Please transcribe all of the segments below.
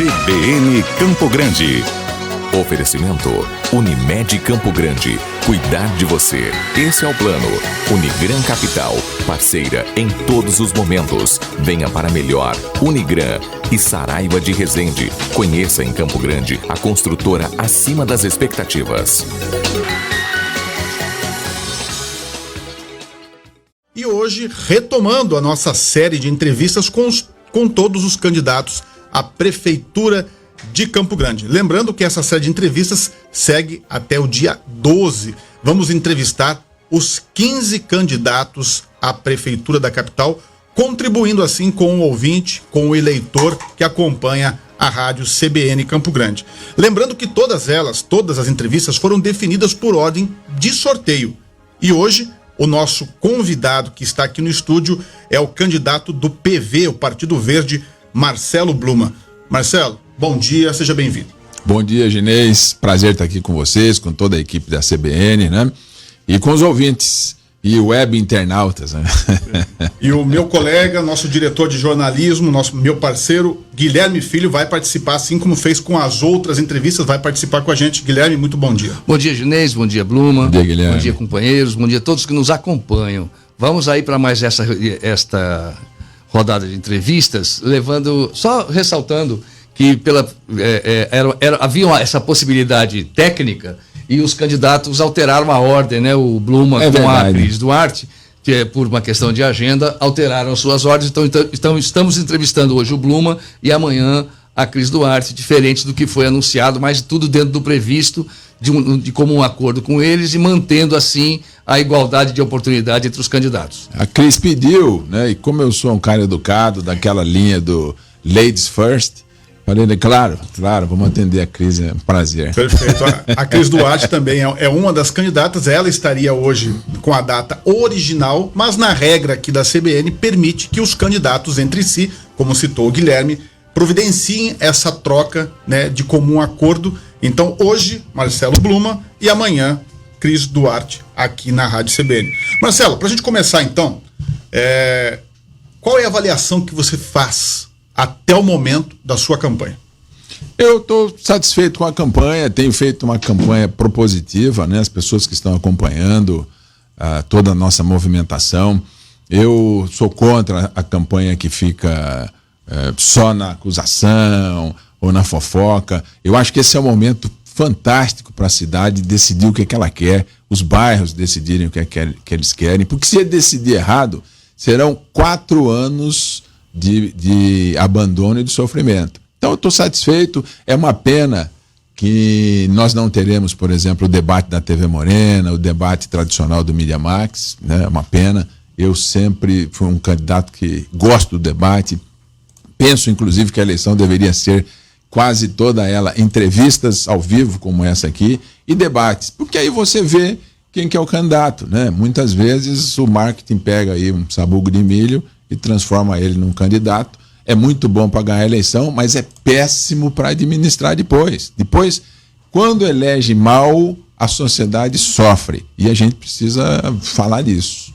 CBN Campo Grande. Oferecimento Unimed Campo Grande. Cuidar de você. Esse é o plano. Unigran Capital. Parceira em todos os momentos. Venha para melhor. Unigran e Saraiva de Resende. Conheça em Campo Grande a construtora acima das expectativas. E hoje, retomando a nossa série de entrevistas com todos os candidatos à Prefeitura de Campo Grande. Lembrando que essa série de entrevistas segue até o dia 12. Vamos entrevistar os 15 candidatos à Prefeitura da capital, contribuindo assim com o ouvinte, com o eleitor que acompanha a rádio CBN Campo Grande. Lembrando que todas as entrevistas foram definidas por ordem de sorteio. E hoje, o nosso convidado que está aqui no estúdio é o candidato do PV, o Partido Verde, Marcelo Bluma. Marcelo, bom dia, seja bem-vindo. Bom dia, Ginês. Prazer estar aqui com vocês, com toda a equipe da CBN, né? E com os ouvintes e web internautas, né? E o meu colega, nosso diretor de jornalismo, meu parceiro, Guilherme Filho, vai participar, assim como fez com as outras entrevistas, vai participar com a gente. Guilherme, muito bom dia. Bom dia, Ginês, bom dia, Bluma. Bom dia, Guilherme. Bom dia, companheiros, bom dia a todos que nos acompanham. Vamos aí para mais esta rodada de entrevistas, só ressaltando que havia essa possibilidade técnica e os candidatos alteraram a ordem, né? O Bluma com a Cris Duarte, que por uma questão de agenda, alteraram suas ordens. Então estamos entrevistando hoje o Bluma e amanhã a Cris Duarte, diferente do que foi anunciado, mas tudo dentro do previsto, de comum acordo com eles e mantendo assim a igualdade de oportunidade entre os candidatos. A Cris pediu, né? E como eu sou um cara educado, daquela linha do Ladies First, falei, claro, vamos atender a Cris, é um prazer. Perfeito. A Cris Duarte também é uma das candidatas, ela estaria hoje com a data original, mas na regra aqui da CBN permite que os candidatos entre si, como citou o Guilherme, providenciem essa troca, né, de comum acordo. Então hoje, Marcelo Bluma e amanhã, Cris Duarte, aqui na Rádio CBN. Marcelo, para a gente começar então, qual é a avaliação que você faz até o momento da sua campanha? Eu estou satisfeito com a campanha, tenho feito uma campanha propositiva, né? As pessoas que estão acompanhando toda a nossa movimentação. Eu sou contra a campanha que fica só na acusação ou na fofoca. Eu acho que esse é um momento fantástico para a cidade decidir o que ela quer, os bairros decidirem o que eles querem, porque se decidir errado, serão 4 anos de abandono e de sofrimento. Então eu estou satisfeito. É uma pena que nós não teremos, por exemplo, o debate da TV Morena, o debate tradicional do Mídia Max, né? É uma pena. Eu sempre fui um candidato que gosto do debate. Penso, inclusive, que a eleição deveria ser quase toda ela entrevistas ao vivo, como essa aqui, e debates, porque aí você vê quem que é o candidato, né? Muitas vezes o marketing pega aí um sabugo de milho e transforma ele num candidato. É muito bom para ganhar a eleição, mas é péssimo para administrar depois. Depois, quando elege mal, a sociedade sofre. E a gente precisa falar disso.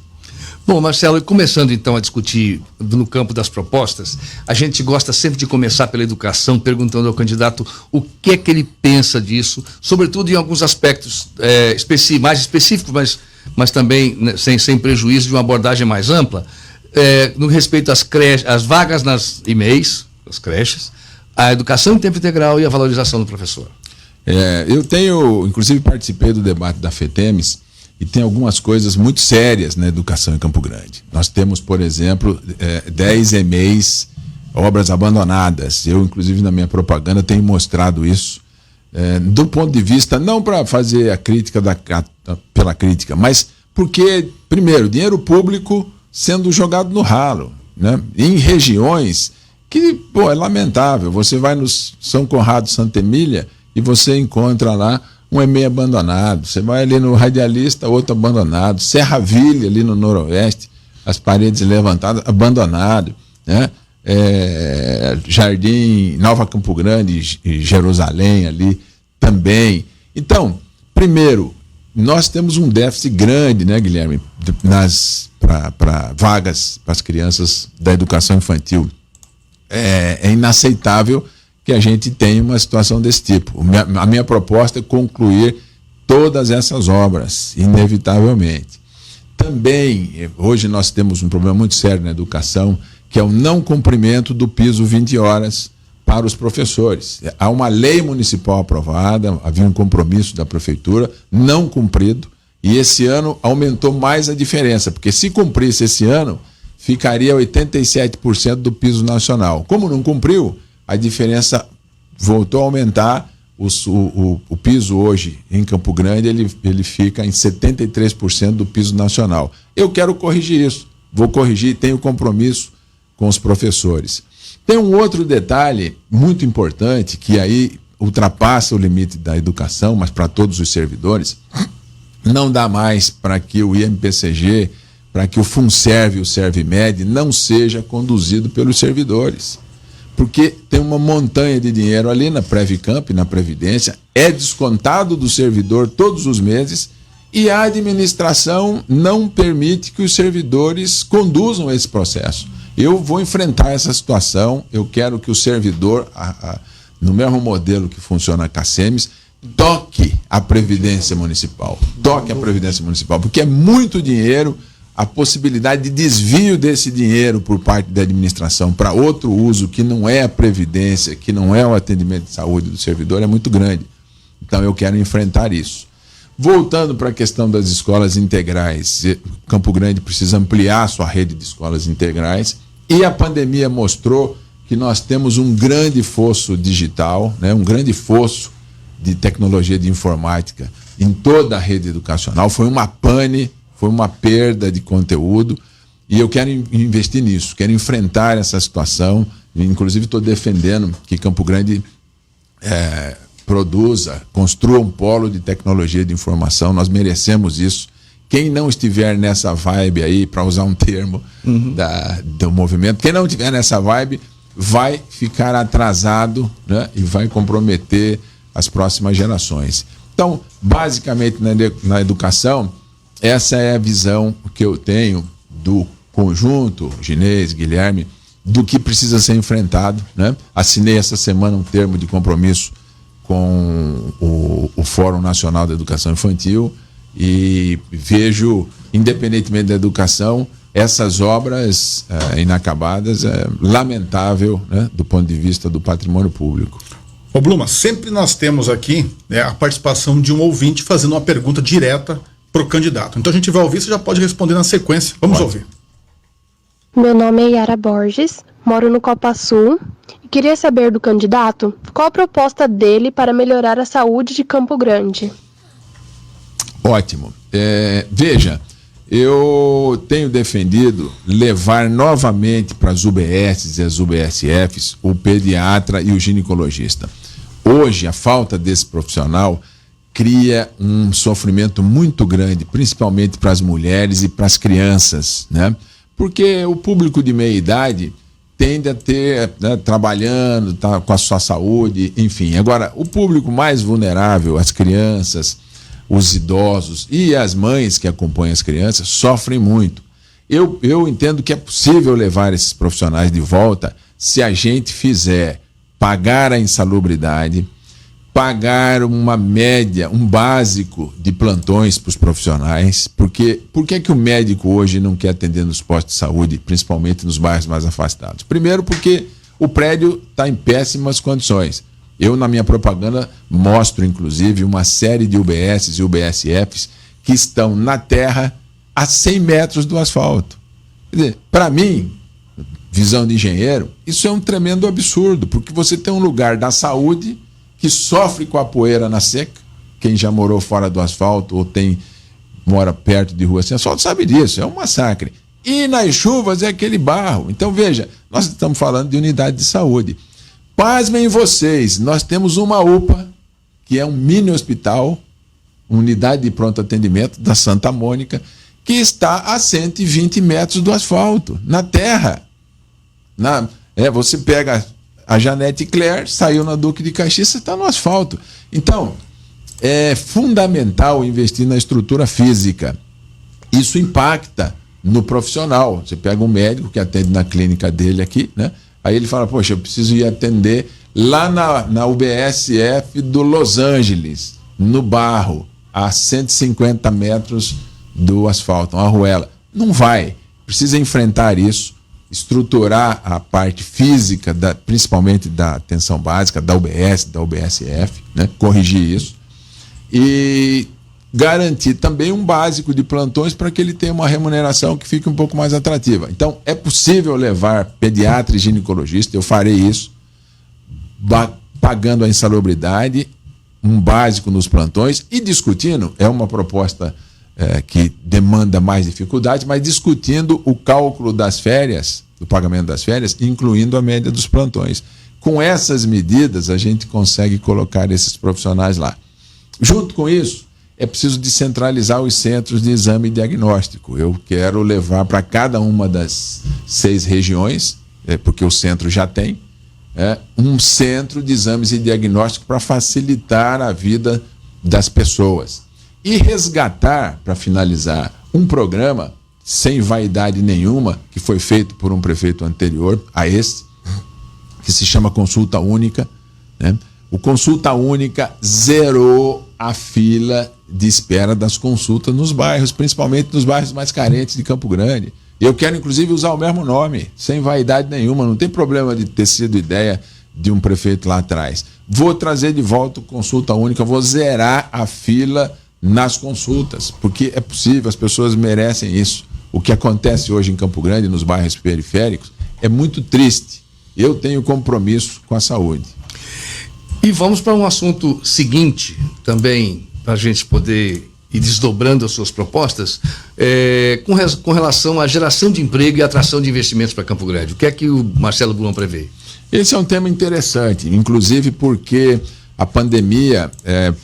Bom, Marcelo, começando então a discutir no campo das propostas, a gente gosta sempre de começar pela educação, perguntando ao candidato o que é que ele pensa disso, sobretudo em alguns aspectos mais específicos, mas também, né, sem prejuízo de uma abordagem mais ampla. No respeito às creches, às vagas nas e-mails, as creches, a educação em tempo integral e a valorização do professor. Eu inclusive participei do debate da FETEMES e tem algumas coisas muito sérias na educação em Campo Grande. Nós temos, por exemplo, 10 e-mails, obras abandonadas. Eu, inclusive, na minha propaganda tenho mostrado isso, do ponto de vista, não para fazer a crítica pela crítica, mas porque, primeiro, dinheiro público sendo jogado no ralo, né? Em regiões que, é lamentável. Você vai no São Conrado, Santa Emília, e você encontra lá um e-mail abandonado. Você vai ali no Radialista, outro abandonado. Serra Ville, ali no Noroeste, as paredes levantadas, abandonado, né? Jardim, Nova Campo Grande, Jerusalém ali também. Então, primeiro, nós temos um déficit grande, né, Guilherme, para vagas para as crianças da educação infantil. É inaceitável que a gente tenha uma situação desse tipo. A minha proposta é concluir todas essas obras, inevitavelmente. Também, hoje nós temos um problema muito sério na educação, que é o não cumprimento do piso 20 horas para os professores. Há uma lei municipal aprovada, havia um compromisso da prefeitura, não cumprido, e esse ano aumentou mais a diferença, porque se cumprisse esse ano, ficaria 87% do piso nacional. Como não cumpriu, a diferença voltou a aumentar. O piso hoje em Campo Grande ele fica em 73% do piso nacional. Eu quero corrigir isso, vou corrigir, tenho compromisso com os professores. Tem um outro detalhe muito importante que aí ultrapassa o limite da educação, mas para todos os servidores, não dá mais para que o IMPCG, para que o FUNSERV e o SERVIMED não seja conduzido pelos servidores. Porque tem uma montanha de dinheiro ali na Previcamp, na Previdência, é descontado do servidor todos os meses e a administração não permite que os servidores conduzam esse processo. Eu vou enfrentar essa situação, eu quero que o servidor, no mesmo modelo que funciona a CACEMES, toque a Previdência Municipal, porque é muito dinheiro. A possibilidade de desvio desse dinheiro por parte da administração para outro uso que não é a previdência, que não é o atendimento de saúde do servidor, é muito grande. Então eu quero enfrentar isso. Voltando para a questão das escolas integrais, Campo Grande precisa ampliar sua rede de escolas integrais e a pandemia mostrou que nós temos um grande fosso digital, né, um grande fosso de tecnologia de informática em toda a rede educacional. Foi uma pane, foi uma perda de conteúdo e eu quero investir nisso, quero enfrentar essa situação. Inclusive estou defendendo que Campo Grande construa um polo de tecnologia de informação. Nós merecemos isso. Quem não estiver nessa vibe aí, para usar um termo do movimento, quem não estiver nessa vibe vai ficar atrasado, né, e vai comprometer as próximas gerações. Então, basicamente na educação, essa é a visão que eu tenho do conjunto, Ginês, Guilherme, do que precisa ser enfrentado, né? Assinei essa semana um termo de compromisso com o Fórum Nacional da Educação Infantil e vejo, independentemente da educação, essas obras inacabadas é lamentável, né, do ponto de vista do patrimônio público. Ô Bluma, sempre nós temos aqui, né, a participação de um ouvinte fazendo uma pergunta direta para o candidato. Então a gente vai ouvir, você já pode responder na sequência. Vamos ouvir. Meu nome é Yara Borges, moro no Copa Sul e queria saber do candidato qual a proposta dele para melhorar a saúde de Campo Grande. Ótimo. Veja, eu tenho defendido levar novamente para as UBSs e as UBSFs o pediatra e o ginecologista. Hoje, a falta desse profissional cria um sofrimento muito grande, principalmente para as mulheres e para as crianças, né? Porque o público de meia idade tende a ter, né, trabalhando, tá com a sua saúde, enfim. Agora, o público mais vulnerável, as crianças, os idosos e as mães que acompanham as crianças, sofrem muito. Eu entendo que é possível levar esses profissionais de volta se a gente fizer pagar a insalubridade, pagar uma média, um básico de plantões para os profissionais, porque por que o médico hoje não quer atender nos postos de saúde, principalmente nos bairros mais afastados? Primeiro porque o prédio está em péssimas condições. Eu, na minha propaganda, mostro, inclusive, uma série de UBSs e UBSFs que estão na terra a 100 metros do asfalto. Quer dizer, para mim, visão de engenheiro, isso é um tremendo absurdo, porque você tem um lugar da saúde que sofre com a poeira na seca. Quem já morou fora do asfalto ou mora perto de rua sem asfalto sabe disso, é um massacre. E nas chuvas é aquele barro. Então, veja, nós estamos falando de unidade de saúde. Pasmem vocês, nós temos uma UPA, que é um mini hospital, unidade de pronto atendimento da Santa Mônica, que está a 120 metros do asfalto, na terra. Você pega a Janete Claire, saiu na Duque de Caxias, está no asfalto. Então, é fundamental investir na estrutura física. Isso impacta no profissional. Você pega um médico que atende na clínica dele aqui, né? Aí ele fala, poxa, eu preciso ir atender lá na UBSF do Los Angeles, no barro, a 150 metros do asfalto, uma arruela. Não vai. Precisa enfrentar isso, estruturar a parte física, principalmente da atenção básica, da UBS, da UBSF, né? Corrigir isso. E garantir também um básico de plantões para que ele tenha uma remuneração que fique um pouco mais atrativa. Então, é possível levar pediatra e ginecologista, eu farei isso, pagando a insalubridade, um básico nos plantões e discutindo, é uma proposta que demanda mais dificuldade, mas discutindo o cálculo das férias, do pagamento das férias, incluindo a média dos plantões. Com essas medidas, a gente consegue colocar esses profissionais lá. Junto com isso, é preciso descentralizar os centros de exame e diagnóstico. Eu quero levar para cada uma das 6 regiões, porque o centro já tem, um centro de exames e diagnóstico para facilitar a vida das pessoas. E resgatar, para finalizar, um programa sem vaidade nenhuma, que foi feito por um prefeito anterior a esse, que se chama Consulta Única, né? O Consulta Única zerou a fila de espera das consultas nos bairros, principalmente nos bairros mais carentes de Campo Grande. Eu quero, inclusive, usar o mesmo nome, sem vaidade nenhuma, não tem problema de ter sido ideia de um prefeito lá atrás. Vou trazer de volta o Consulta Única, vou zerar a fila nas consultas, porque é possível, as pessoas merecem isso. O que acontece hoje em Campo Grande, nos bairros periféricos, é muito triste. Eu tenho compromisso com a saúde. E vamos para um assunto seguinte, também, para a gente poder ir desdobrando as suas propostas, com relação à geração de emprego e atração de investimentos para Campo Grande. O que é que o Marcelo Bulhon prevê? Esse é um tema interessante, inclusive porque a pandemia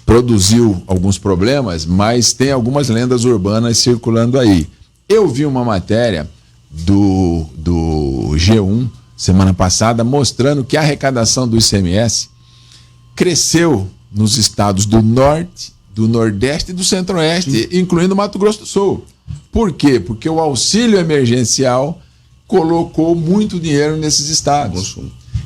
produziu alguns problemas, mas tem algumas lendas urbanas circulando aí. Eu vi uma matéria do G1 semana passada mostrando que a arrecadação do ICMS cresceu nos estados do Norte, do Nordeste e do Centro-Oeste, incluindo Mato Grosso do Sul. Por quê? Porque o auxílio emergencial colocou muito dinheiro nesses estados.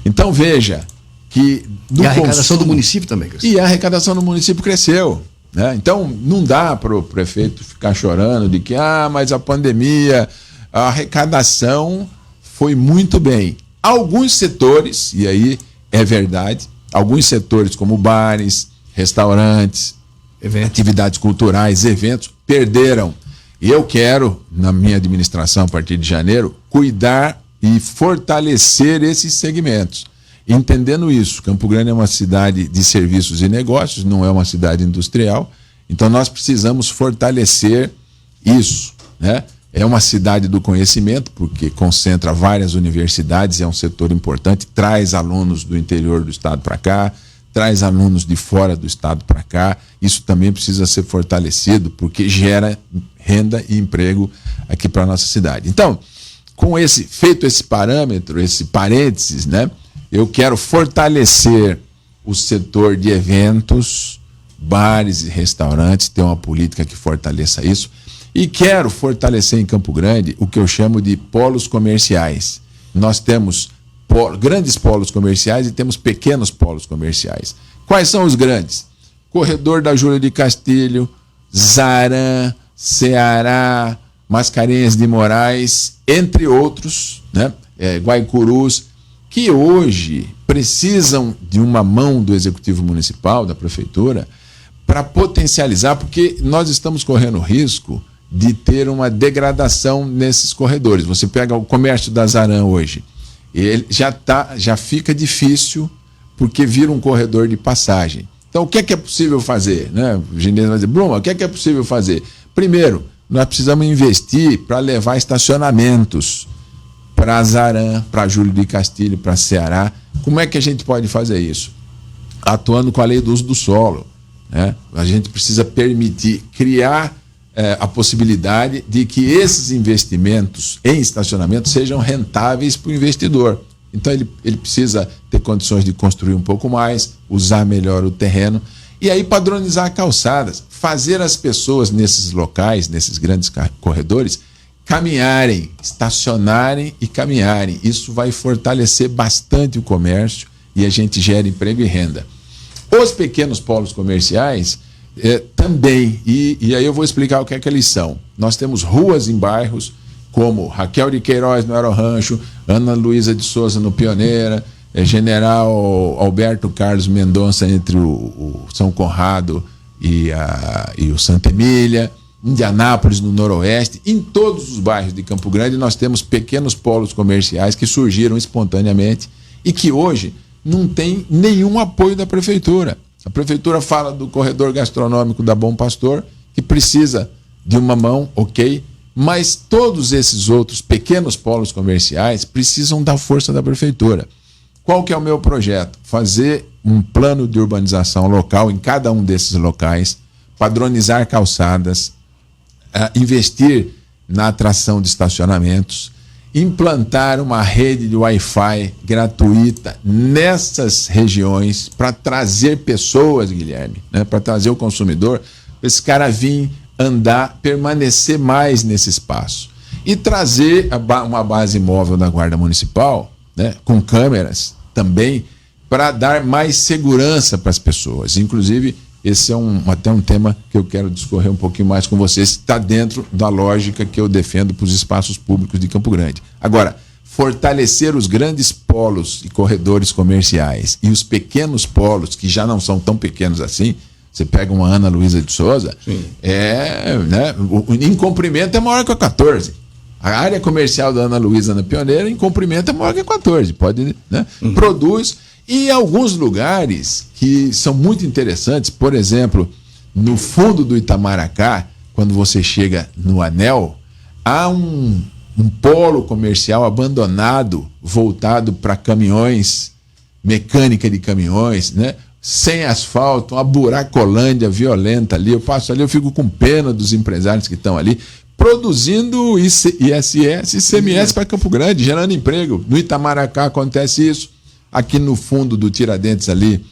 Então veja que... E a arrecadação do município também cresceu. E a arrecadação do município cresceu, né? Então não dá para o prefeito ficar chorando de que, mas a pandemia, a arrecadação foi muito bem. Alguns setores, e aí é verdade, alguns setores como bares, restaurantes, atividades culturais, eventos, perderam. E eu quero, na minha administração, a partir de janeiro, cuidar e fortalecer esses segmentos. Entendendo isso, Campo Grande é uma cidade de serviços e negócios, não é uma cidade industrial, então nós precisamos fortalecer isso, né? É uma cidade do conhecimento, porque concentra várias universidades, é um setor importante, traz alunos do interior do estado para cá, traz alunos de fora do estado para cá. Isso também precisa ser fortalecido, porque gera renda e emprego aqui para a nossa cidade. Então, feito esse parâmetro, esse parênteses, né, eu quero fortalecer o setor de eventos, bares e restaurantes, ter uma política que fortaleça isso. E quero fortalecer em Campo Grande o que eu chamo de polos comerciais. Nós temos grandes polos comerciais e temos pequenos polos comerciais. Quais são os grandes? Corredor da Júlio de Castilho, Zaran, Ceará, Mascarenhas de Moraes, entre outros, né? Guaicurus, que hoje precisam de uma mão do Executivo Municipal, da Prefeitura, para potencializar, porque nós estamos correndo risco de ter uma degradação nesses corredores. Você pega o comércio da Zaran hoje, ele já fica difícil porque vira um corredor de passagem. Então, o que é possível fazer? Né? O Ginês vai dizer, Bruma, o que é possível fazer? Primeiro, nós precisamos investir para levar estacionamentos para Zaran, para Júlio de Castilho, para Ceará. Como é que a gente pode fazer isso? Atuando com a lei do uso do solo, né? A gente precisa permitir, criar a possibilidade de que esses investimentos em estacionamento sejam rentáveis para o investidor. Então ele precisa ter condições de construir um pouco mais, usar melhor o terreno e aí padronizar calçadas, fazer as pessoas nesses locais, nesses grandes corredores, caminharem, estacionarem e caminharem. Isso vai fortalecer bastante o comércio e a gente gera emprego e renda. Os pequenos polos comerciais também, e aí eu vou explicar o que é que eles são. Nós temos ruas em bairros como Raquel de Queiroz no Aerorancho, Ana Luísa de Souza no Pioneira, General Alberto Carlos Mendonça entre o São Conrado e o Santa Emília, Indianápolis no Noroeste. Em todos os bairros de Campo Grande nós temos pequenos polos comerciais que surgiram espontaneamente e que hoje não tem nenhum apoio da prefeitura. A prefeitura fala do corredor gastronômico da Bom Pastor, que precisa de uma mão, ok, mas todos esses outros pequenos polos comerciais precisam da força da prefeitura. Qual que é o meu projeto? Fazer um plano de urbanização local em cada um desses locais, padronizar calçadas, investir na atração de estacionamentos, implantar uma rede de Wi-Fi gratuita nessas regiões para trazer pessoas, Guilherme, né, para trazer o consumidor, para esse cara vir, andar, permanecer mais nesse espaço. E trazer uma base móvel da Guarda Municipal, né, com câmeras também, para dar mais segurança para as pessoas. Inclusive, esse é até um tema que eu quero discorrer um pouquinho mais com vocês, está dentro da lógica que eu defendo para os espaços públicos de Campo Grande. Agora, fortalecer os grandes polos e corredores comerciais e os pequenos polos, que já não são tão pequenos assim, você pega uma Ana Luísa de Souza, né, em comprimento é maior que a 14. A área comercial da Ana Luísa na Pioneira, em comprimento, é maior que a 14. Pode, né? Produz. E alguns lugares que são muito interessantes, por exemplo, no fundo do Itamaracá, quando você chega no Anel, há um polo comercial abandonado, voltado para caminhões, mecânica de caminhões, né? Sem asfalto, uma buracolândia violenta ali. Eu passo ali, eu fico com pena dos empresários que estão ali, produzindo ISS e ICMS para Campo Grande, gerando emprego. No Itamaracá acontece isso. Aqui no fundo do Tiradentes ali,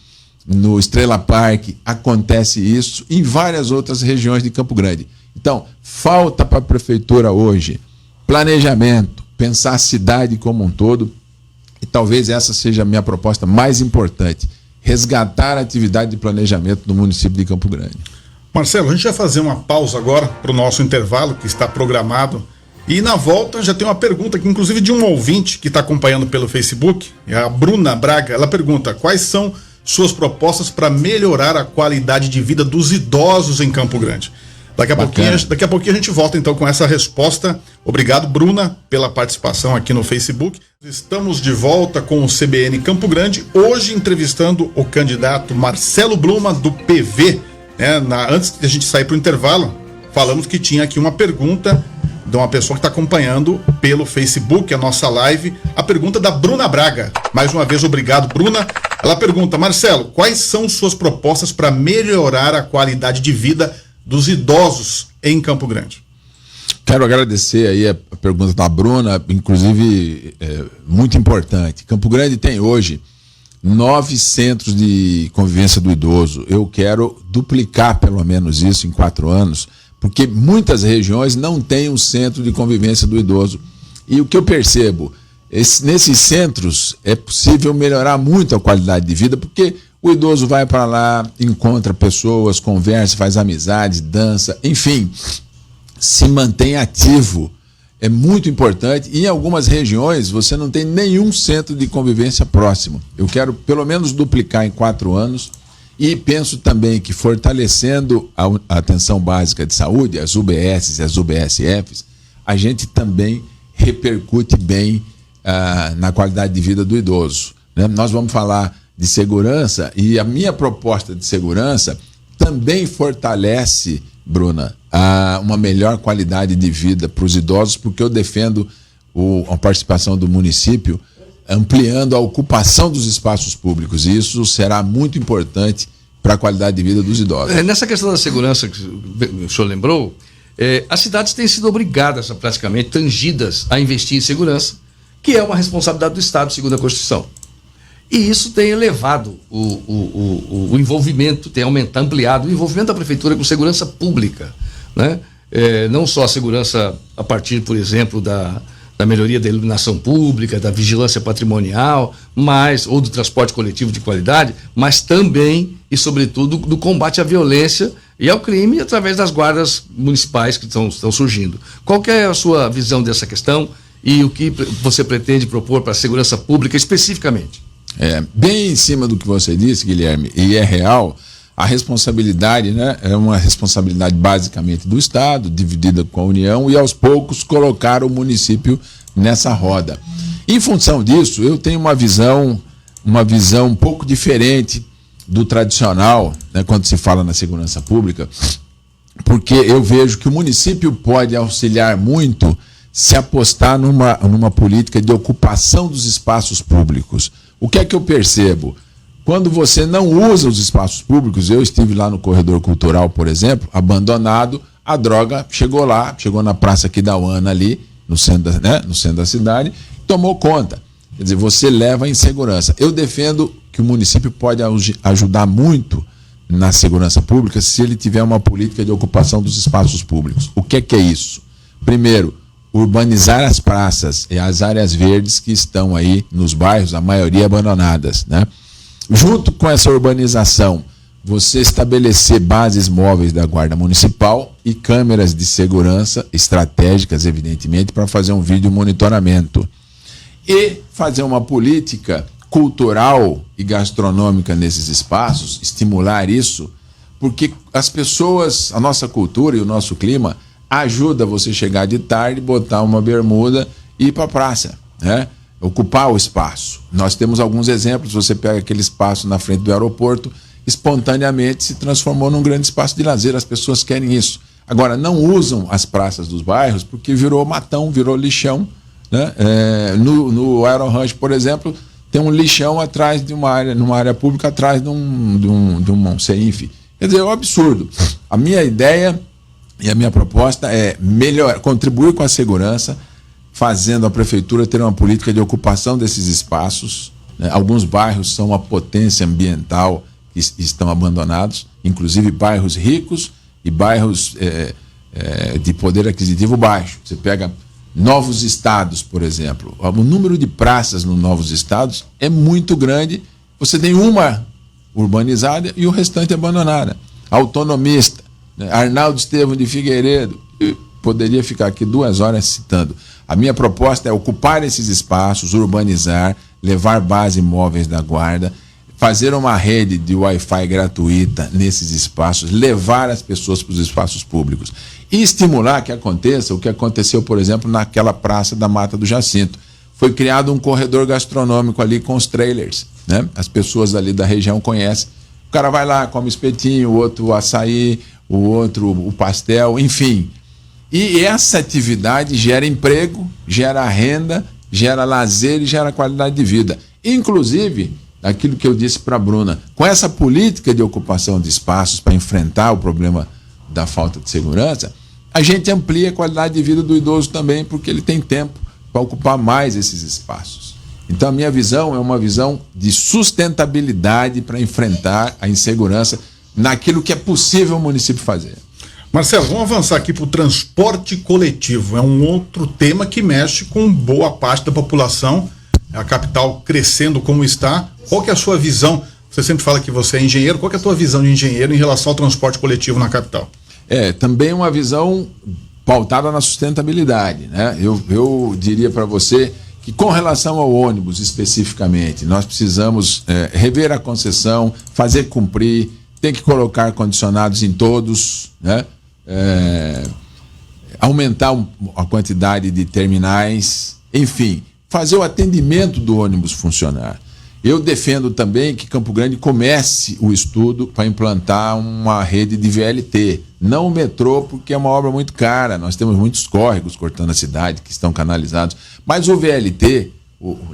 no Estrela Park, acontece isso, em várias outras regiões de Campo Grande. Então, falta para a prefeitura hoje planejamento, pensar a cidade como um todo, e talvez essa seja a minha proposta mais importante, resgatar a atividade de planejamento do município de Campo Grande. Marcelo, a gente vai fazer uma pausa agora para o nosso intervalo, que está programado. E na volta já tem uma pergunta aqui, inclusive de um ouvinte que está acompanhando pelo Facebook, é a Bruna Braga. Ela pergunta: quais são suas propostas para melhorar a qualidade de vida dos idosos em Campo Grande? Daqui a pouquinho a gente volta então com essa resposta. Obrigado, Bruna, pela participação aqui no Facebook. Estamos de volta com o CBN Campo Grande, hoje entrevistando o candidato Marcelo Bluma, do PV. Antes de a gente sair para o intervalo, falamos que tinha aqui uma pergunta de uma pessoa que está acompanhando pelo Facebook, a nossa live, a pergunta da Bruna Braga. Mais uma vez, obrigado, Bruna. Ela pergunta: Marcelo, quais são suas propostas para melhorar a qualidade de vida dos idosos em Campo Grande? Quero agradecer aí a pergunta da Bruna, inclusive muito importante. Campo Grande tem hoje 9 centros de convivência do idoso. Eu quero duplicar pelo menos isso em 4 anos, porque muitas regiões não têm um centro de convivência do idoso. E o que eu percebo, nesses centros é possível melhorar muito a qualidade de vida, porque o idoso vai para lá, encontra pessoas, conversa, faz amizades, dança, enfim, se mantém ativo. É muito importante. E em algumas regiões você não tem nenhum centro de convivência próximo. Eu quero pelo menos duplicar em 4 anos. E penso também que fortalecendo a atenção básica de saúde, as UBS e as UBSFs, a gente também repercute bem na qualidade de vida do idoso, né? Nós vamos falar de segurança, e a minha proposta de segurança também fortalece, Bruna, uma melhor qualidade de vida para os idosos, porque eu defendo a participação do município ampliando a ocupação dos espaços públicos, e isso será muito importante para a qualidade de vida dos idosos. Nessa questão da segurança que o senhor lembrou, as cidades têm sido obrigadas, praticamente tangidas, a investir em segurança, que é uma responsabilidade do Estado, segundo a Constituição. E isso tem elevado o envolvimento, tem ampliado o envolvimento da prefeitura com segurança pública, né? Não só a segurança a partir, por exemplo, da melhoria da iluminação pública, da vigilância patrimonial, ou do transporte coletivo de qualidade, mas também e sobretudo do combate à violência e ao crime através das guardas municipais que estão surgindo. Qual que é a sua visão dessa questão e o que você pretende propor para a segurança pública especificamente? Bem em cima do que você disse, Guilherme, e é real, a responsabilidade, né, é uma responsabilidade basicamente do Estado, dividida com a União, e aos poucos colocar o município nessa roda. Em função disso, eu tenho uma visão um pouco diferente do tradicional, né, quando se fala na segurança pública, porque eu vejo que o município pode auxiliar muito se apostar numa política de ocupação dos espaços públicos. O que é que eu percebo? Quando você não usa os espaços públicos, eu estive lá no corredor cultural, por exemplo, abandonado, a droga chegou na Praça Aquidauana ali, no centro da cidade, tomou conta. Quer dizer, você leva a insegurança. Eu defendo que o município pode ajudar muito na segurança pública se ele tiver uma política de ocupação dos espaços públicos. O que é isso? Primeiro, urbanizar as praças e as áreas verdes que estão aí nos bairros, a maioria abandonadas, né? Junto com essa urbanização, você estabelecer bases móveis da Guarda Municipal e câmeras de segurança estratégicas, evidentemente, para fazer um vídeo monitoramento. E fazer uma política cultural e gastronômica nesses espaços, estimular isso, porque as pessoas, a nossa cultura e o nosso clima ajuda você chegar de tarde, botar uma bermuda e ir para a praça, né? Ocupar o espaço. Nós temos alguns exemplos. Você pega aquele espaço na frente do aeroporto, espontaneamente se transformou num grande espaço de lazer. As pessoas querem isso. Agora, não usam as praças dos bairros porque virou matão, virou lixão, né? No Aerorancho, por exemplo, tem um lixão atrás de numa área pública, atrás de um CEINF. Quer dizer, é um absurdo. A minha ideia e a minha proposta é contribuir com a segurança, fazendo a prefeitura ter uma política de ocupação desses espaços, né? Alguns bairros são uma potência ambiental que estão abandonados, inclusive bairros ricos e bairros de poder aquisitivo baixo. Você pega novos estados, por exemplo. O número de praças nos novos estados é muito grande. Você tem uma urbanizada e o restante abandonada. Autonomista, né? Arnaldo Estevam de Figueiredo. Poderia ficar aqui 2 horas citando. A minha proposta é ocupar esses espaços, urbanizar, levar base móveis da guarda, fazer uma rede de Wi-Fi gratuita nesses espaços, levar as pessoas para os espaços públicos e estimular que aconteça o que aconteceu, por exemplo, naquela praça da Mata do Jacinto. Foi criado um corredor gastronômico ali com os trailers, né? As pessoas ali da região conhecem. O cara vai lá, come espetinho, o outro o açaí, o outro o pastel, enfim. E essa atividade gera emprego, gera renda, gera lazer e gera qualidade de vida. Inclusive, aquilo que eu disse para a Bruna, com essa política de ocupação de espaços para enfrentar o problema da falta de segurança, a gente amplia a qualidade de vida do idoso também, porque ele tem tempo para ocupar mais esses espaços. Então a minha visão é uma visão de sustentabilidade para enfrentar a insegurança naquilo que é possível o município fazer. Marcelo, vamos avançar aqui para o transporte coletivo. É um outro tema que mexe com boa parte da população. A capital crescendo como está. Qual que é a sua visão? Você sempre fala que você é engenheiro. Qual que é a tua visão de engenheiro em relação ao transporte coletivo na capital? Também uma visão pautada na sustentabilidade, né? Eu diria para você que com relação ao ônibus especificamente, nós precisamos rever a concessão, fazer cumprir, tem que colocar ar-condicionados em todos, né? Aumentar a quantidade de terminais, enfim, fazer o atendimento do ônibus funcionar. Eu defendo também que Campo Grande comece o estudo para implantar uma rede de VLT, não o metrô, porque é uma obra muito cara, nós temos muitos córregos cortando a cidade que estão canalizados, mas o VLT,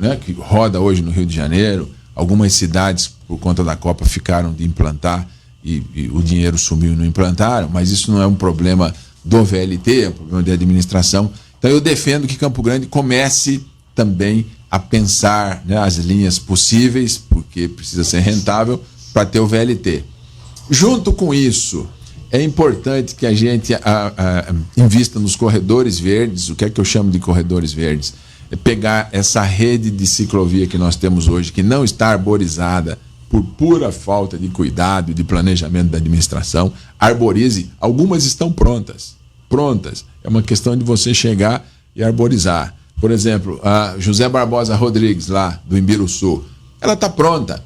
né, que roda hoje no Rio de Janeiro, algumas cidades por conta da Copa ficaram de implantar e o dinheiro sumiu e não implantaram, mas isso não é um problema do VLT, é um problema de administração. Então eu defendo que Campo Grande comece também a pensar, né, as linhas possíveis, porque precisa ser rentável, para ter o VLT. Junto com isso, é importante que a gente invista nos corredores verdes. O que é que eu chamo de corredores verdes? É pegar essa rede de ciclovia que nós temos hoje, que não está arborizada por pura falta de cuidado e de planejamento da administração, arborize. Algumas estão prontas. É uma questão de você chegar e arborizar. Por exemplo, a José Barbosa Rodrigues, lá do Imbiruçu, ela está pronta.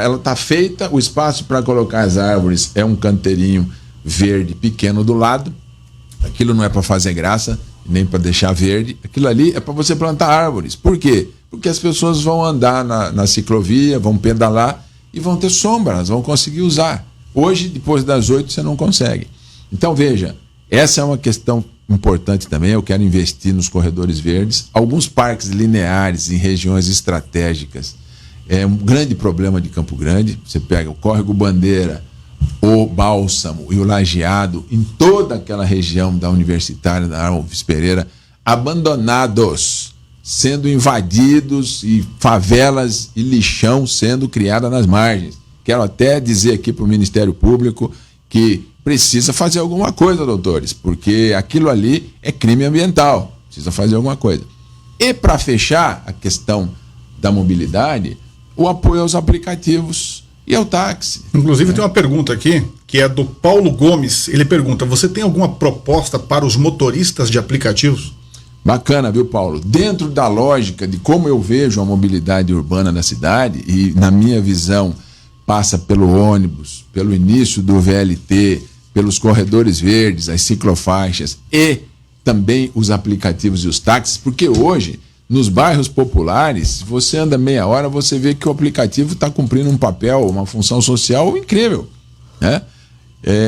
Ela está feita, o espaço para colocar as árvores é um canteirinho verde pequeno do lado. Aquilo não é para fazer graça, nem para deixar verde. Aquilo ali é para você plantar árvores. Por quê? Porque as pessoas vão andar na ciclovia, vão pedalar e vão ter sombra, elas vão conseguir usar. Hoje, depois das 8, você não consegue. Então, veja, essa é uma questão importante também. Eu quero investir nos corredores verdes. Alguns parques lineares em regiões estratégicas é um grande problema de Campo Grande. Você pega o Córrego Bandeira, o Bálsamo e o Lajeado, em toda aquela região da Universitária, da Alves Pereira, abandonados, sendo invadidos, e favelas e lixão sendo criadas nas margens. Quero até dizer aqui para o Ministério Público que precisa fazer alguma coisa, doutores, porque aquilo ali é crime ambiental. Precisa fazer alguma coisa. E para fechar a questão da mobilidade, o apoio aos aplicativos e ao táxi. Inclusive tem uma pergunta aqui, que é do Paulo Gomes. Ele pergunta: você tem alguma proposta para os motoristas de aplicativos? Bacana, viu, Paulo? Dentro da lógica de como eu vejo a mobilidade urbana na cidade, e na minha visão passa pelo ônibus, pelo início do VLT, pelos corredores verdes, as ciclofaixas e também os aplicativos e os táxis, porque hoje, nos bairros populares, se você anda meia hora, você vê que o aplicativo está cumprindo um papel, uma função social incrível, né?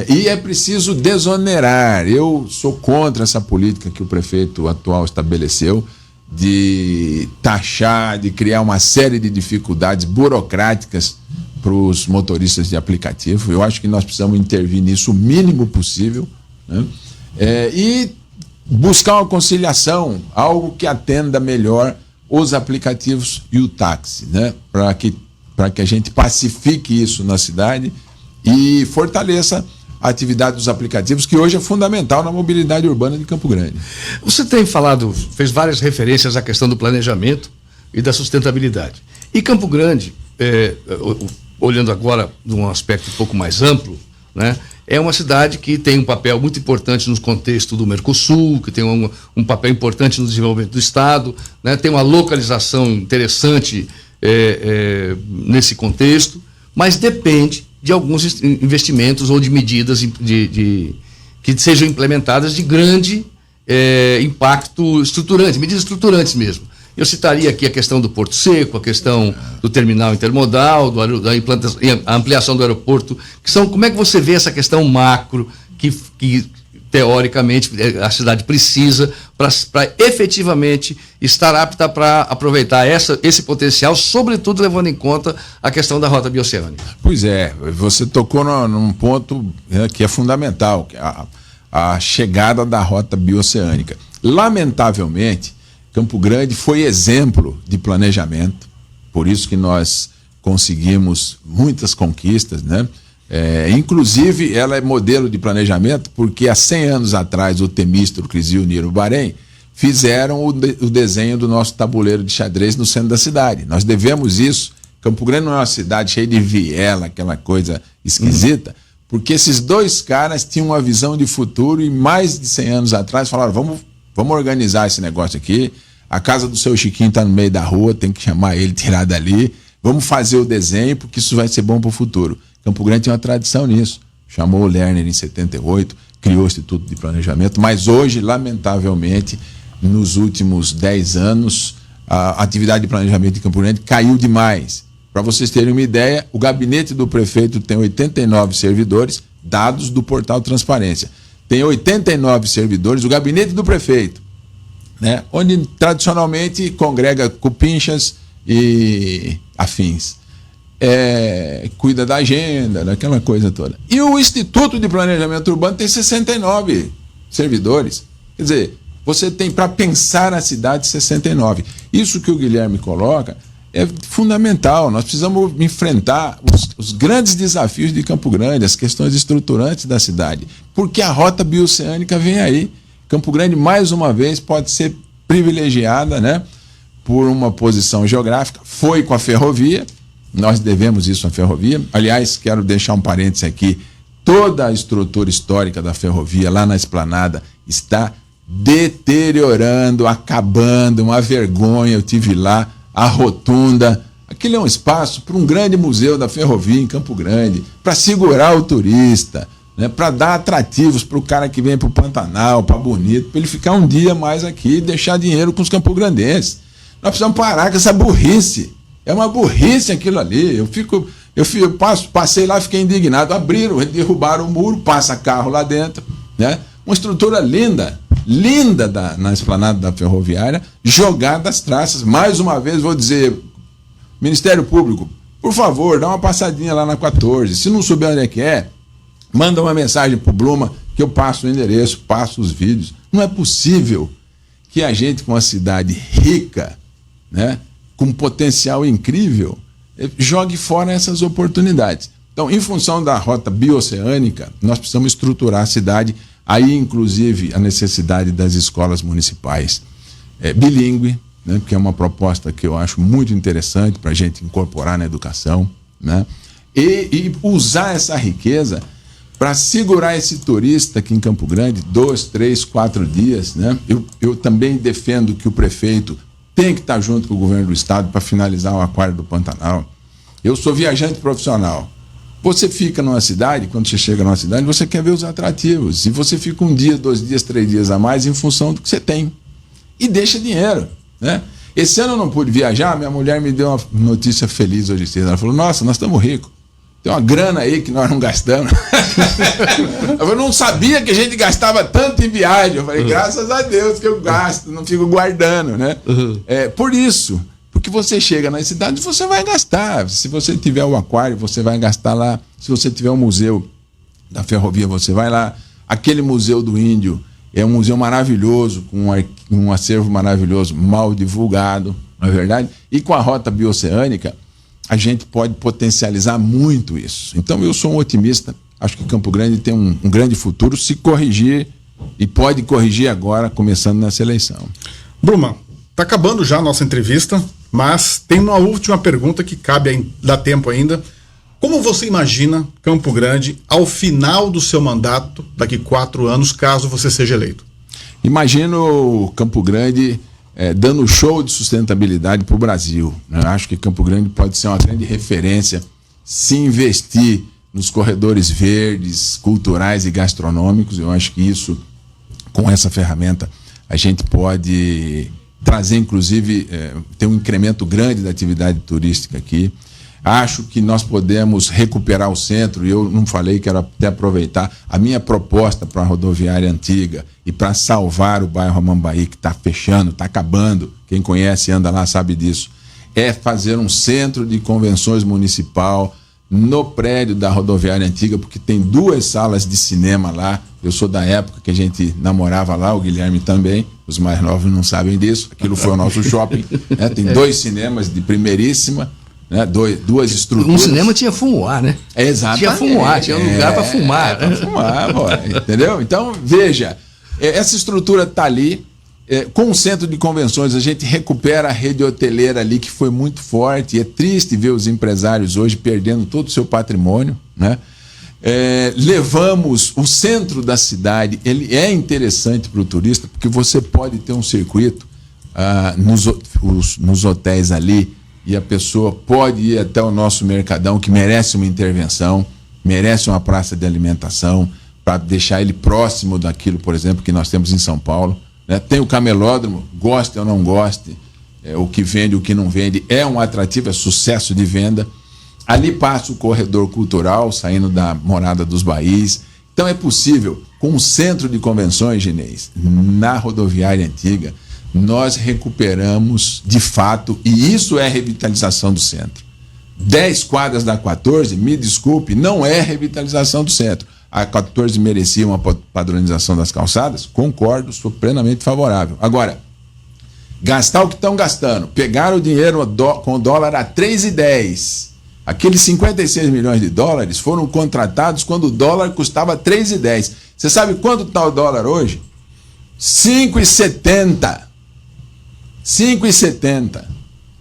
E é preciso desonerar. Eu sou contra essa política que o prefeito atual estabeleceu de taxar, de criar uma série de dificuldades burocráticas para os motoristas de aplicativo. Eu acho que nós precisamos intervir nisso o mínimo possível, né? E buscar uma conciliação, algo que atenda melhor os aplicativos e o táxi, né? Para que a gente pacifique isso na cidade e fortaleça a atividade dos aplicativos, que hoje é fundamental na mobilidade urbana de Campo Grande. Você fez várias referências à questão do planejamento e da sustentabilidade. E Campo Grande, olhando agora de um aspecto um pouco mais amplo, né, é uma cidade que tem um papel muito importante no contexto do Mercosul, que tem um papel importante no desenvolvimento do Estado, né, tem uma localização interessante nesse contexto, mas depende de alguns investimentos ou de medidas que sejam implementadas de grande impacto estruturante, medidas estruturantes mesmo. Eu citaria aqui a questão do Porto Seco, a questão do terminal intermodal, a ampliação do aeroporto, como é que você vê essa questão macro que teoricamente a cidade precisa para efetivamente estar apta para aproveitar esse potencial, sobretudo levando em conta a questão da rota bioceânica? Pois é, você tocou num ponto que é fundamental, que é a chegada da rota bioceânica. Lamentavelmente, Campo Grande foi exemplo de planejamento, por isso que nós conseguimos muitas conquistas, né? Inclusive, ela é modelo de planejamento porque há 100 anos atrás o Temístero, Crisil, Niro, Bahrein fizeram o desenho do nosso tabuleiro de xadrez no centro da cidade. Nós devemos isso. Campo Grande não é uma cidade cheia de viela, aquela coisa esquisita, porque esses dois caras tinham uma visão de futuro e mais de 100 anos atrás falaram: vamos organizar esse negócio aqui, a casa do seu Chiquinho está no meio da rua, tem que chamar ele, tirar dali, vamos fazer o desenho porque isso vai ser bom para o futuro. Campo Grande tem uma tradição nisso. Chamou o Lerner em 78, criou o Instituto de Planejamento, mas hoje, lamentavelmente, nos últimos 10 anos, a atividade de planejamento de Campo Grande caiu demais. Para vocês terem uma ideia, o gabinete do prefeito tem 89 servidores, dados do portal Transparência. Tem 89 servidores, o gabinete do prefeito, né, onde tradicionalmente congrega cupinchas e afins. Cuida da agenda, daquela coisa toda. E o Instituto de Planejamento Urbano tem 69 servidores. Quer dizer, você tem para pensar a cidade 69. Isso que o Guilherme coloca é fundamental. Nós precisamos enfrentar os grandes desafios de Campo Grande, as questões estruturantes da cidade, porque a rota bioceânica vem aí. Campo Grande, mais uma vez, pode ser privilegiada, né, por uma posição geográfica. Foi com a ferrovia, nós devemos isso à ferrovia. Aliás, quero deixar um parêntese aqui, toda a estrutura histórica da ferrovia lá na Esplanada está deteriorando, acabando, uma vergonha. Eu tive lá, a rotunda, aquele é um espaço para um grande museu da ferrovia em Campo Grande, para segurar o turista, né, para dar atrativos para o cara que vem para o Pantanal, para Bonito, para ele ficar um dia mais aqui e deixar dinheiro com os campograndenses. Nós precisamos parar com essa burrice. É uma burrice aquilo ali. Eu passei lá, fiquei indignado. Abriram, derrubaram o muro, passa carro lá dentro, né? Uma estrutura linda na Esplanada da Ferroviária, jogada às traças. Mais uma vez vou dizer, Ministério Público, por favor, dá uma passadinha lá na 14. Se não souber onde é que é, manda uma mensagem pro Bluma, que eu passo o endereço, passo os vídeos. Não é possível que a gente, com uma cidade rica, né, com potencial incrível, jogue fora essas oportunidades. Então, em função da rota bioceânica, nós precisamos estruturar a cidade, aí inclusive a necessidade das escolas municipais bilíngue, né, que é uma proposta que eu acho muito interessante para a gente incorporar na educação, né, e usar essa riqueza para segurar esse turista aqui em Campo Grande 2, 3, 4 dias, né? Eu também defendo que o prefeito tem que estar junto com o governo do estado para finalizar o Aquário do Pantanal. Eu sou viajante profissional. Você fica numa cidade, quando você chega numa cidade, você quer ver os atrativos. E você fica 1 dia, 2 dias, 3 dias a mais em função do que você tem. E deixa dinheiro, né? Esse ano eu não pude viajar, minha mulher me deu uma notícia feliz hoje cedo. Ela falou, nossa, nós estamos ricos. Tem uma grana aí que nós não gastamos. Eu não sabia que a gente gastava tanto em viagem. Eu falei, graças a Deus que eu gasto, não fico guardando, né? Por isso, porque você chega nas cidades, você vai gastar. Se você tiver o aquário, você vai gastar lá. Se você tiver o museu da ferrovia, você vai lá. Aquele museu do índio é um museu maravilhoso, com um acervo maravilhoso, mal divulgado, não é verdade? E com a rota bioceânica, a gente pode potencializar muito isso. Então eu sou um otimista, acho que Campo Grande tem um grande futuro se corrigir, e pode corrigir agora, começando nessa eleição. Bluma, está acabando já a nossa entrevista, mas tem uma última pergunta que cabe, dá tempo ainda. Como você imagina Campo Grande ao final do seu mandato, daqui 4 anos, caso você seja eleito? Imagino Campo Grande dando show de sustentabilidade para o Brasil. Eu acho que Campo Grande pode ser uma grande referência se investir nos corredores verdes, culturais e gastronômicos. Eu acho que isso, com essa ferramenta, a gente pode trazer, inclusive, ter um incremento grande da atividade turística aqui. Acho que nós podemos recuperar o centro, e eu não falei, quero até aproveitar a minha proposta para a rodoviária antiga e para salvar o bairro Amambaí, que está fechando, está acabando, quem conhece anda lá sabe disso, é fazer um centro de convenções municipal no prédio da rodoviária antiga, porque tem 2 salas de cinema lá. Eu sou da época que a gente namorava lá, o Guilherme também, os mais novos não sabem disso, aquilo foi o nosso shopping, né? Tem 2 cinemas de primeiríssima, né? 2 estruturas. No cinema tinha fumoar, né? Exatamente. Tinha fumoar, tinha lugar para fumar. Para fumar, pô, entendeu? Então, veja, essa estrutura está ali. Com o centro de convenções, a gente recupera a rede hoteleira ali, que foi muito forte. E é triste ver os empresários hoje perdendo todo o seu patrimônio, né? Levamos o centro da cidade, ele é interessante para o turista, porque você pode ter um circuito nos hotéis ali, e a pessoa pode ir até o nosso Mercadão, que merece uma intervenção, merece uma praça de alimentação, para deixar ele próximo daquilo, por exemplo, que nós temos em São Paulo, né? Tem o camelódromo, goste ou não goste, o que vende, o que não vende, é um atrativo, é sucesso de venda. Ali passa o corredor cultural, saindo da Morada dos Baís. Então é possível, com o centro de convenções, Ginês, na rodoviária antiga, nós recuperamos de fato, e isso é revitalização do centro. 10 quadras da 14, me desculpe, não é revitalização do centro. A 14 merecia uma padronização das calçadas? Concordo, sou plenamente favorável. Agora, gastar o que estão gastando, pegaram o dinheiro com o dólar a 3,10. Aqueles 56 milhões de dólares foram contratados quando o dólar custava 3,10. Você sabe quanto está o dólar hoje? 5,70. 5,70.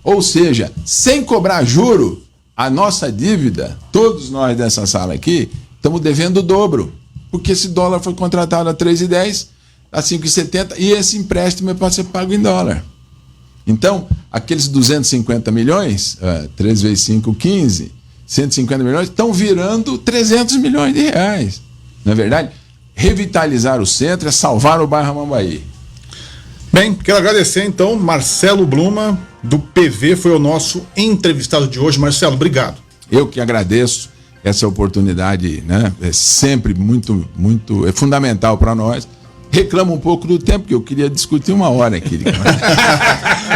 Ou seja, sem cobrar juro, a nossa dívida, todos nós dessa sala aqui, estamos devendo o dobro. Porque esse dólar foi contratado a 3,10, a 5,70, e esse empréstimo é para ser pago em dólar. Então, aqueles 250 milhões, 3 vezes 5, 15, 150 milhões, estão virando 300 milhões de reais. Não é verdade? Revitalizar o centro é salvar o bairro Amambaí. Bem, quero agradecer então, Marcelo Bluma, do PV, foi o nosso entrevistado de hoje. Marcelo, obrigado. Eu que agradeço essa oportunidade, né? É sempre muito é fundamental para nós. Reclamo um pouco do tempo, que eu queria discutir 1 hora aqui.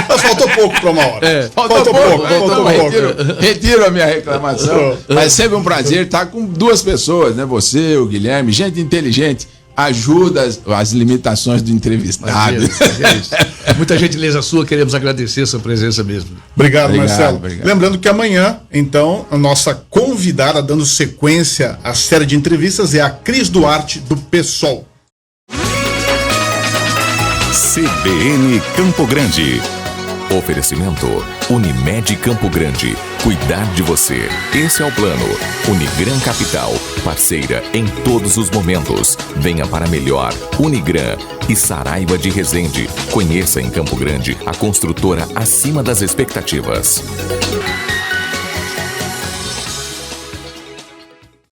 Mas faltou pouco para 1 hora. Faltou pouco. Retiro a minha reclamação. Mas sempre um prazer estar com 2 pessoas, né? Você, o Guilherme, gente inteligente, ajuda as limitações do entrevistado. Muita gentileza sua, queremos agradecer a sua presença mesmo. Obrigado, Marcelo. Obrigado. Lembrando que amanhã, então, a nossa convidada, dando sequência à série de entrevistas, é a Cris Duarte, do PSOL. CBN Campo Grande. Oferecimento Unimed Campo Grande. Cuidar de você. Esse é o plano. Unigran Capital. Parceira em todos os momentos. Venha para melhor. Unigran e Saraiva de Resende. Conheça em Campo Grande a construtora acima das expectativas.